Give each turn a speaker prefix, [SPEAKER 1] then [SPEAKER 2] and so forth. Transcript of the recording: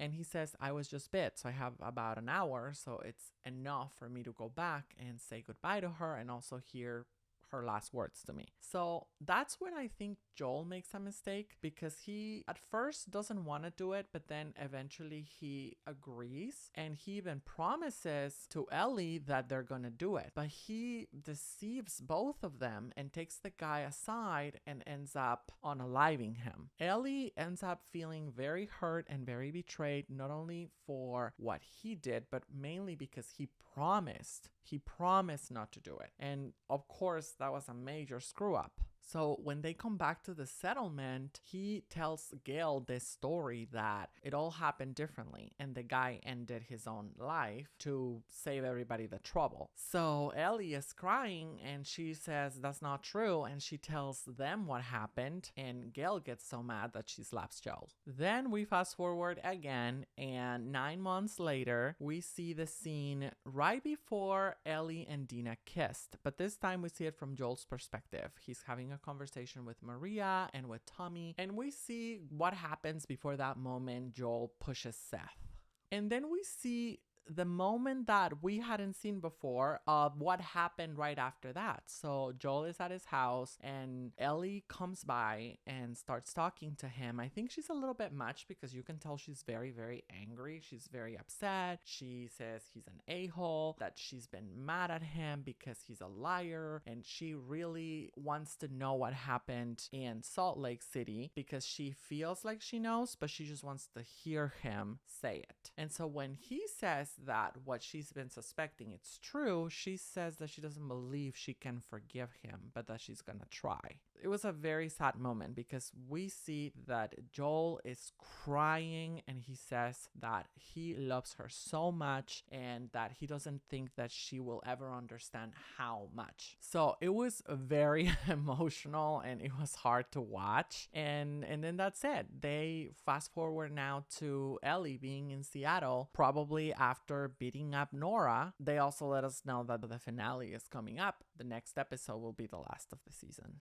[SPEAKER 1] And he says, I was just bit, so I have about an hour, so it's enough for me to go back and say goodbye to her and also hear her last words to me. So that's when I think Joel makes a mistake, because he at first doesn't want to do it, but then eventually he agrees and he even promises to Ellie that they're gonna do it. But he deceives both of them and takes the guy aside and ends up unaliving him. Ellie ends up feeling very hurt and very betrayed, not only for what he did, but mainly because he promised not to do it. And of course, that was a major screw up. So when they come back to the settlement, he tells Gail this story that it all happened differently and the guy ended his own life to save everybody the trouble. So Ellie is crying and she says that's not true, and she tells them what happened, and Gail gets so mad that she slaps Joel. Then we fast forward again, and 9 months later we see the scene right before Ellie and Dina kissed, but this time we see it from Joel's perspective. He's having a conversation with Maria and with Tommy, and we see what happens before that moment Joel pushes Seth. And then we see the moment that we hadn't seen before of what happened right after that. So Joel is at his house and Ellie comes by and starts talking to him. I think she's a little bit much because you can tell she's very, very angry. She's very upset. She says he's an a-hole, that she's been mad at him because he's a liar, and she really wants to know what happened in Salt Lake City because she feels like she knows, but she just wants to hear him say it. And so when he says that what she's been suspecting it's true, she says that she doesn't believe she can forgive him, but that she's gonna try. It was a very sad moment because we see that Joel is crying and he says that he loves her so much and that he doesn't think that she will ever understand how much. So it was very emotional and it was hard to watch. And then that's it. They fast forward now to Ellie being in Seattle, probably after beating up Nora. They also let us know that the finale is coming up. The next episode will be the last of the season.